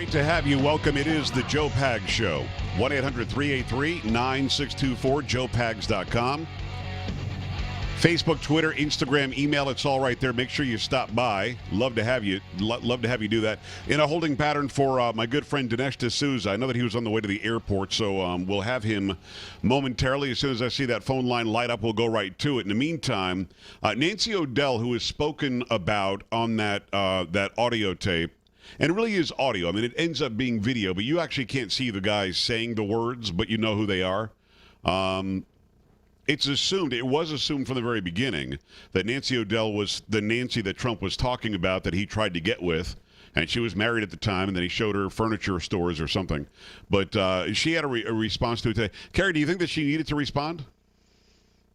Great to have you. Welcome. It is the Joe Pags Show. 1-800-383-9624, joepags.com. Facebook, Twitter, Instagram, email, it's all right there. Make sure you stop by. Love to have you. Love to have you do that. In a holding pattern for my good friend Dinesh D'Souza. I know that he was on the way to the airport, so we'll have him momentarily. As soon as I see that phone line light up, we'll go right to it. In the meantime, Nancy O'Dell, who has spoken about on that audio tape, and it really is audio. I mean, it ends up being video, but you actually can't see the guys saying the words, but you know who they are. It was assumed from the very beginning that Nancy O'Dell was the Nancy that Trump was talking about that he tried to get with, and she was married at the time, and then he showed her furniture stores or something. But she had a response to it today. Carrie, do you think that she needed to respond?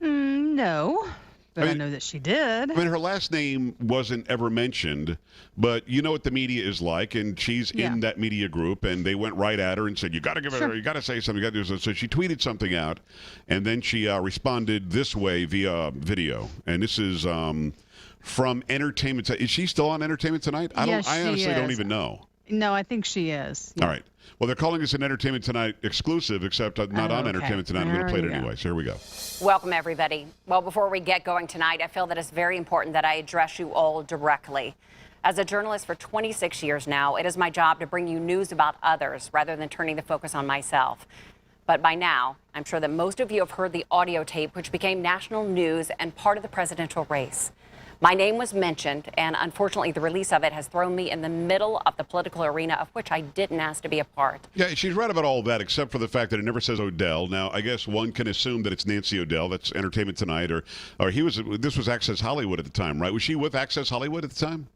No. But I know that she did. I mean, her last name wasn't ever mentioned, but you know what the media is like, and she's in that media group, and they went right at her and said, you got to give her, you got to say something, you got to do something. So she tweeted something out, and then she responded this way via video. And this is from Entertainment. Is she still on Entertainment Tonight? I honestly don't even know. No, I think she is. All right. Well, they're calling this an Entertainment Tonight exclusive, except not on Entertainment Tonight. I'm going to play it anyway, so here we go. Welcome, everybody. Well, before we get going tonight, I feel that it's very important that I address you all directly. As a journalist for 26 years now, it is my job to bring you news about others rather than turning the focus on myself. But by now, I'm sure that most of you have heard the audio tape, which became national news and part of the presidential race. My name was mentioned, and unfortunately, the release of it has thrown me in the middle of the political arena of which I didn't ask to be a part. Yeah, she's right about all that, except for the fact that it never says O'Dell. Now, I guess one can assume that it's Nancy O'Dell. That's Entertainment Tonight, or this was Access Hollywood at the time, right? Was she with Access Hollywood at the time?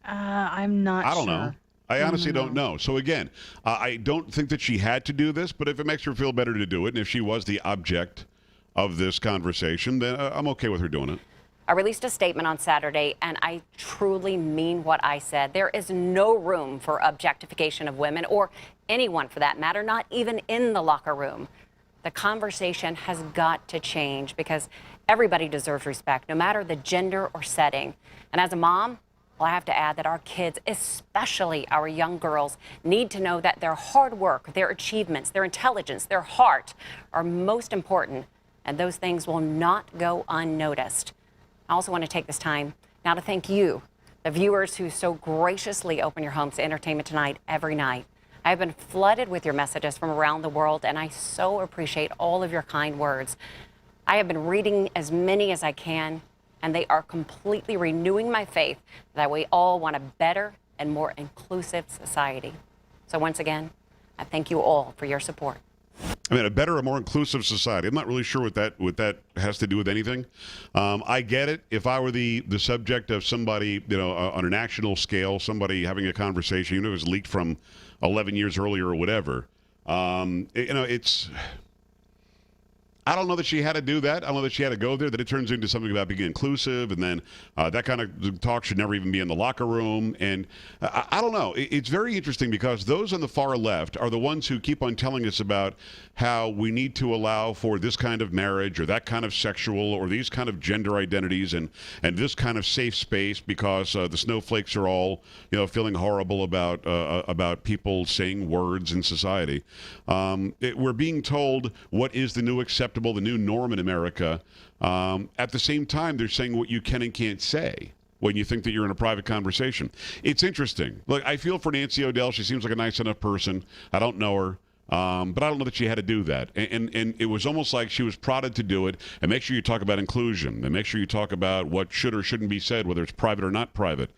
I'm not sure. I don't know. I honestly don't know. So again, I don't think that she had to do this, but if it makes her feel better to do it, and if she was the object of this conversation, then I'm okay with her doing it. I released a statement on Saturday, and I truly mean what I said. There is no room for objectification of women, or anyone for that matter, not even in the locker room. The conversation has got to change because everybody deserves respect, no matter the gender or setting. And as a mom, well, I have to add that our kids, especially our young girls, need to know that their hard work, their achievements, their intelligence, their heart are most important, and those things will not go unnoticed. I also want to take this time now to thank you, the viewers who so graciously open your homes to Entertainment Tonight every night. I have been flooded with your messages from around the world, and I so appreciate all of your kind words. I have been reading as many as I can, and they are completely renewing my faith that we all want a better and more inclusive society. So once again, I thank you all for your support. I mean, a better or more inclusive society. I'm not really sure what that has to do with anything. I get it. If I were the subject of somebody, on a national scale, somebody having a conversation, even if it was leaked from 11 years earlier or whatever, it's... I don't know that she had to do that. I don't know that she had to go there, that it turns into something about being inclusive, and then that kind of talk should never even be in the locker room. And I don't know. It's very interesting because those on the far left are the ones who keep on telling us about how we need to allow for this kind of marriage or that kind of sexual or these kind of gender identities and this kind of safe space because the snowflakes are all, feeling horrible about people saying words in society. We're being told what is the new acceptable, the new norm in America. At the same time, they're saying what you can and can't say when you think that you're in a private conversation. It's interesting. Look, I feel for Nancy O'Dell. She seems like a nice enough person. I don't know her. But I don't know that she had to do that. And it was almost like she was prodded to do it. And make sure you talk about inclusion. And make sure you talk about what should or shouldn't be said, whether it's private or not private.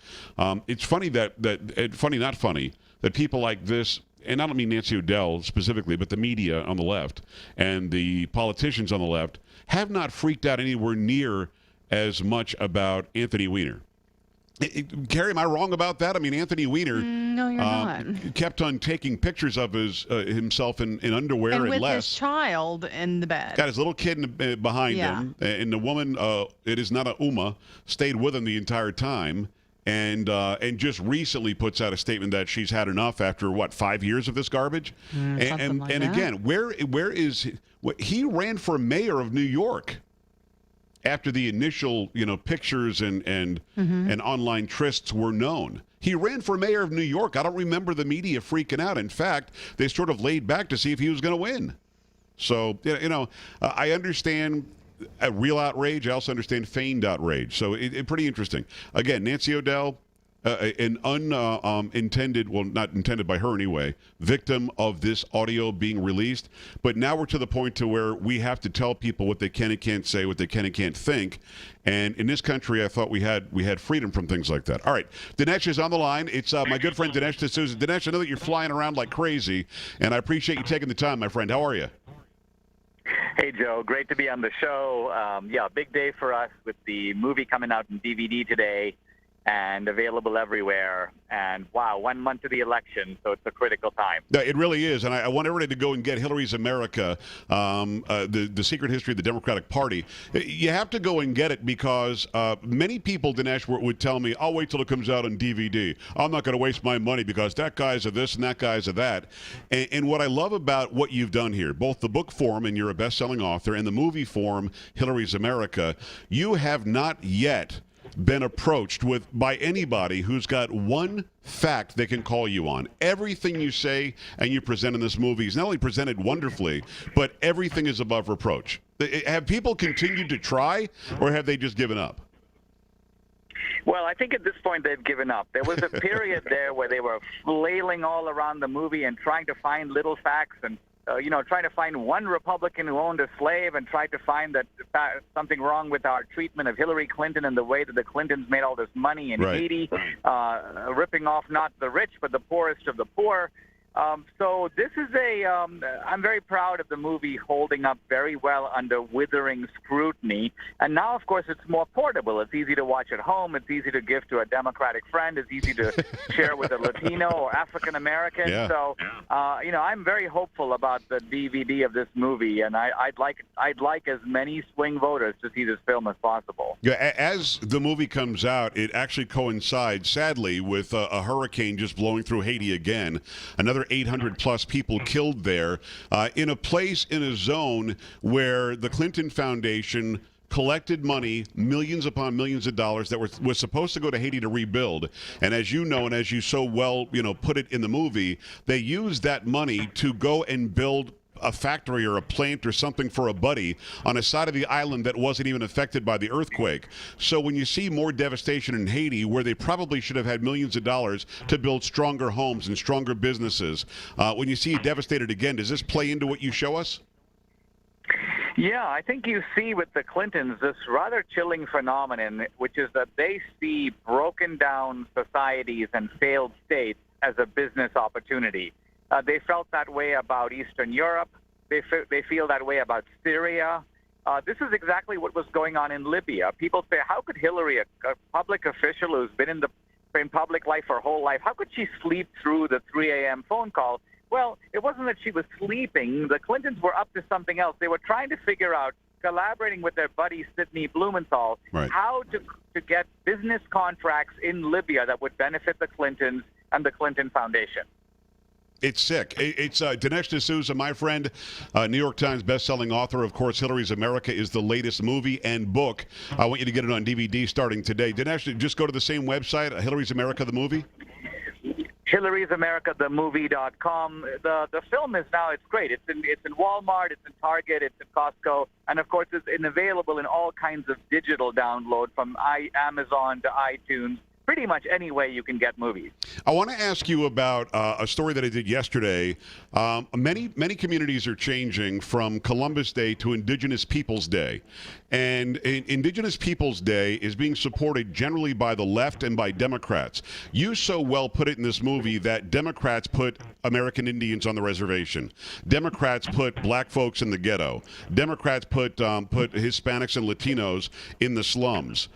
It's funny funny, not funny, that people like this, and I don't mean Nancy O'Dell specifically, but the media on the left and the politicians on the left have not freaked out anywhere near as much about Anthony Weiner. Carrie, am I wrong about that? I mean, Anthony Weiner No, you're not. Kept on taking pictures of himself in underwear and with less. his child in the bed. Got his little kid behind him. And the woman, it is not a Uma, stayed with him the entire time. And just recently puts out a statement that she's had enough after, 5 years of this garbage? Something like that. Again, where is he ran for mayor of New York after the initial, pictures and online trysts were known. He ran for mayor of New York. I don't remember the media freaking out. In fact, they sort of laid back to see if he was going to win. So, I understand a real outrage. I also understand feigned outrage. So it pretty interesting. Again, Nancy O'Dell, an unintended, well, not intended by her anyway, victim of this audio being released. But now we're to the point to where we have to tell people what they can and can't say, what they can and can't think. And in this country, I thought we had freedom from things like that. All right, Dinesh is on the line. It's my good friend Dinesh D'Souza. Dinesh, I know that you're flying around like crazy, and I appreciate you taking the time, my friend. How are you? Hey, Joe. Great to be on the show. Big day for us with the movie coming out in DVD today and available everywhere. And, wow, 1 month to the election, so it's a critical time. It really is. And I want everybody to go and get Hillary's America, the secret history of the Democratic Party. You have to go and get it because many people, Dinesh, would tell me, I'll wait till it comes out on DVD. I'm not going to waste my money because that guy's a this and that guy's a that. And what I love about what you've done here, both the book form, and you're a best-selling author, and the movie form, Hillary's America, you have not yet been approached by anybody who's got one fact they can call you on. Everything you say and you present in this movie is not only presented wonderfully, but everything is above reproach. Have people continued to try, or have they just given up? Well, I think at this point they've given up. There was a period there where they were flailing all around the movie and trying to find little facts and trying to find one Republican who owned a slave and tried to find that something wrong with our treatment of Hillary Clinton and the way that the Clintons made all this money in Haiti, ripping off not the rich but the poorest of the poor. So this is I'm very proud of the movie holding up very well under withering scrutiny. And now, of course, it's more portable. It's easy to watch at home. It's easy to give to a Democratic friend. It's easy to share with a Latino or African American. Yeah. So, I'm very hopeful about the DVD of this movie, and I'd like as many swing voters to see this film as possible. Yeah, as the movie comes out, it actually coincides, sadly, with a hurricane just blowing through Haiti again. Another 800-plus people killed there in a zone where the Clinton Foundation collected money, millions upon millions of dollars that was supposed to go to Haiti to rebuild. And as you know, and as you so well put it in the movie, they used that money to go and build a factory or a plant or something for a buddy on a side of the island that wasn't even affected by the earthquake. So when you see more devastation in Haiti, where they probably should have had millions of dollars to build stronger homes and stronger businesses, when you see it devastated again, does this play into what you show us? Yeah, I think you see with the Clintons this rather chilling phenomenon, which is that they see broken down societies and failed states as a business opportunity. They felt that way about Eastern Europe. They feel that way about Syria. This is exactly what was going on in Libya. People say, how could Hillary, a public official who's been in public life her whole life, how could she sleep through the 3 a.m. phone call? Well, it wasn't that she was sleeping. The Clintons were up to something else. They were trying to figure out, collaborating with their buddy Sidney Blumenthal, how to get business contracts in Libya that would benefit the Clintons and the Clinton Foundation. It's sick. It's Dinesh D'Souza, my friend, New York Times bestselling author. Of course, Hillary's America is the latest movie and book. I want you to get it on DVD starting today. Dinesh, just go to the same website, Hillary's America, the movie? Hillary'sAmericaTheMovie.com. The film is now, it's great. It's in Walmart, it's in Target, it's in Costco, and of course it's available in all kinds of digital download from Amazon to iTunes. Pretty much any way you can get movies. I want to ask you about a story that I did yesterday. Many communities are changing from Columbus Day to Indigenous Peoples Day. And Indigenous Peoples Day is being supported generally by the left and by Democrats. You so well put it in this movie that Democrats put American Indians on the reservation. Democrats put black folks in the ghetto. Democrats put Hispanics and Latinos in the slums.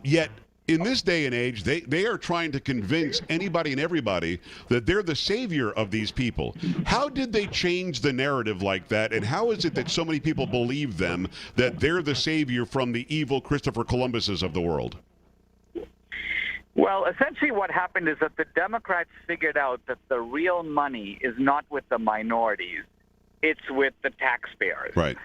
Yet, in this day and age, they are trying to convince anybody and everybody that they're the savior of these people. How did they change the narrative like that, and how is it that so many people believe them, that they're the savior from the evil Christopher Columbuses of the world? Well, essentially what happened is that the Democrats figured out that the real money is not with the minorities. It's with the taxpayers. Right.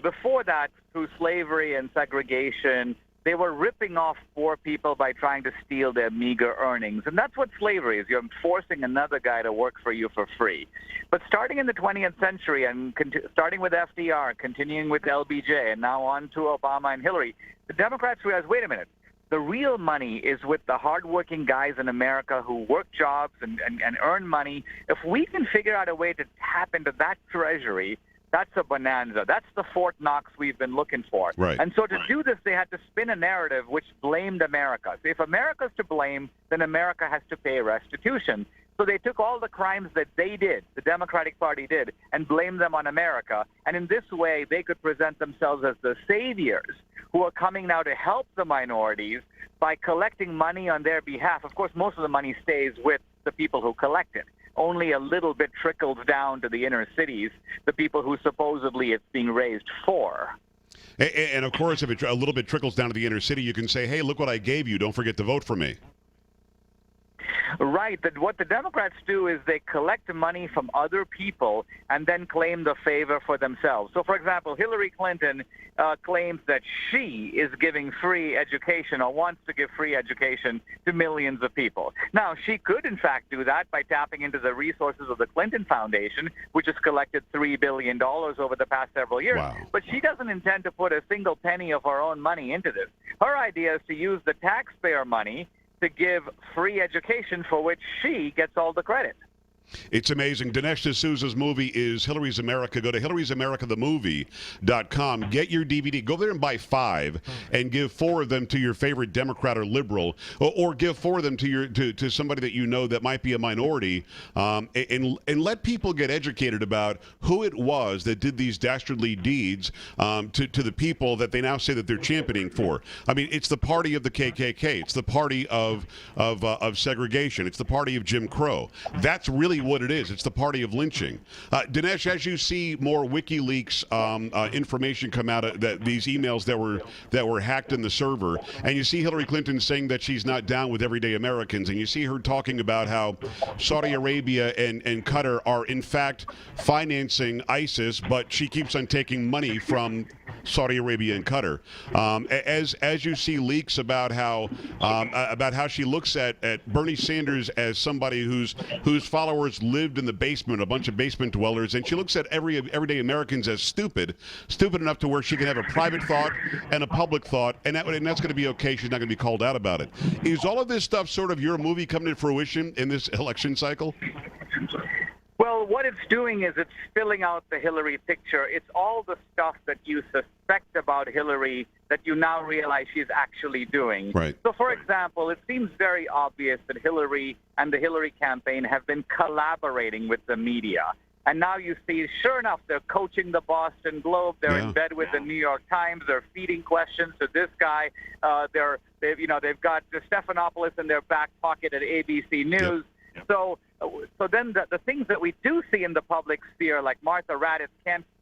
Before that, through slavery and segregation, they were ripping off poor people by trying to steal their meager earnings. And that's what slavery is. You're forcing another guy to work for you for free. But starting in the 20th century and starting with FDR, continuing with LBJ, and now on to Obama and Hillary, the Democrats realized, wait a minute, the real money is with the hardworking guys in America who work jobs and earn money. If we can figure out a way to tap into that treasury, that's a bonanza. That's the Fort Knox we've been looking for. Right. And so to do this, they had to spin a narrative which blamed America. So if America's to blame, then America has to pay restitution. So they took all the crimes that they did, the Democratic Party did, and blamed them on America. And in this way, they could present themselves as the saviors who are coming now to help the minorities by collecting money on their behalf. Of course, most of the money stays with the people who collect it. Only a little bit trickles down to the inner cities, the people who supposedly it's being raised for. And of course, if it a little bit trickles down to the inner city, you can say, hey, look what I gave you. Don't forget to vote for me. Right. What the Democrats do is they collect money from other people and then claim the favor for themselves. So, for example, Hillary Clinton claims that she is giving free education or wants to give free education to millions of people. Now, she could, in fact, do that by tapping into the resources of the Clinton Foundation, which has collected $3 billion over the past several years. Wow. But she doesn't intend to put a single penny of her own money into this. Her idea is to use the taxpayer money to give free education for which she gets all the credit. It's amazing. Dinesh D'Souza's movie is Hillary's America. Go to Hillary'sAmericaTheMovie.com. Get your DVD. Go there and buy 5 and give 4 of them to your favorite Democrat or liberal, or give 4 of them to somebody that you know that might be a minority, and let people get educated about who it was that did these dastardly deeds to the people that they now say that they're championing for. I mean, it's the party of the KKK. It's the party of segregation. It's the party of Jim Crow. That's really what it is. It's the party of lynching. Dinesh, as you see more WikiLeaks information come out, that these emails that were hacked in the server, and you see Hillary Clinton saying that she's not down with everyday Americans, and you see her talking about how Saudi Arabia and Qatar are in fact financing ISIS, but she keeps on taking money from Saudi Arabia and Qatar. As you see leaks about how she looks at Bernie Sanders as somebody whose followers lived in the basement, a bunch of basement dwellers, and she looks at everyday Americans as stupid enough to where she can have a private thought and a public thought, and that's going to be okay. She's not going to be called out about it. Is all of this stuff sort of your movie coming to fruition in this election cycle? Well, what it's doing is it's spilling out the Hillary picture. It's all the stuff that you suspect about Hillary that you now realize she's actually doing. Right. So, for example, it seems very obvious that Hillary and the Hillary campaign have been collaborating with the media. And now you see, sure enough, they're coaching the Boston Globe. They're in bed with the New York Times. They're feeding questions to this guy. They've got Stephanopoulos in their back pocket at ABC News. Yep. So then the things that we do see in the public sphere, like Martha Raddatz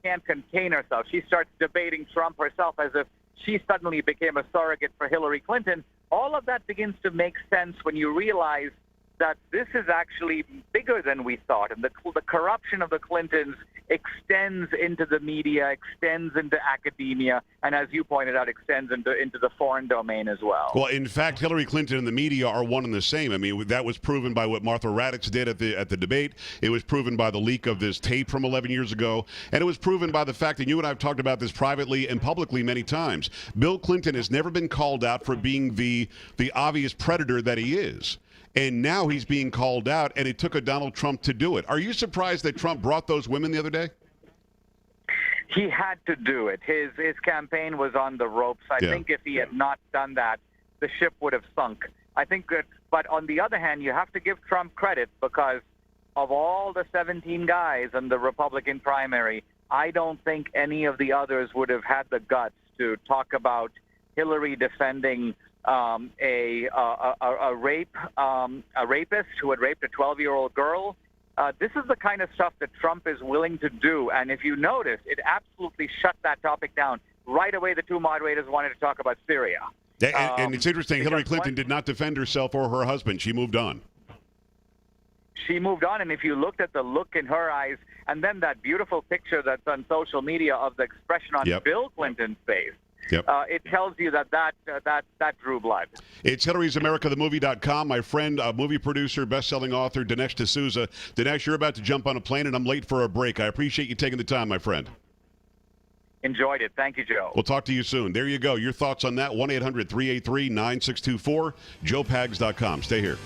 can't contain herself. She starts debating Trump herself as if she suddenly became a surrogate for Hillary Clinton. All of that begins to make sense when you realize that this is actually bigger than we thought. And the corruption of the Clintons extends into the media, extends into academia, and as you pointed out, extends into the foreign domain as well. Well, in fact, Hillary Clinton and the media are one and the same. I mean, that was proven by what Martha Raddatz did at the debate. It was proven by the leak of this tape from 11 years ago. And it was proven by the fact that you and I have talked about this privately and publicly many times. Bill Clinton has never been called out for being the obvious predator that he is. And now he's being called out, and it took a Donald Trump to do it. Are you surprised that Trump brought those women the other day? He had to do it. His campaign was on the ropes. I think if he had not done that, the ship would have sunk. I think that, but on the other hand, you have to give Trump credit because of all the 17 guys in the Republican primary, I don't think any of the others would have had the guts to talk about Hillary defending a rapist who had raped a 12-year-old girl. This is the kind of stuff that Trump is willing to do. And if you notice, it absolutely shut that topic down. Right away, the two moderators wanted to talk about Syria. And it's interesting, Hillary Clinton did not defend herself or her husband. She moved on. She moved on, and if you looked at the look in her eyes, and then that beautiful picture that's on social media of the expression on Bill Clinton's face, Yep. It tells you that drew blood. It's Hillary'sAmericaTheMovie.com. My friend, movie producer, best-selling author, Dinesh D'Souza. Dinesh, you're about to jump on a plane, and I'm late for a break. I appreciate you taking the time, my friend. Enjoyed it. Thank you, Joe. We'll talk to you soon. There you go. Your thoughts on that, 1-800-383-9624, joepags.com. Stay here.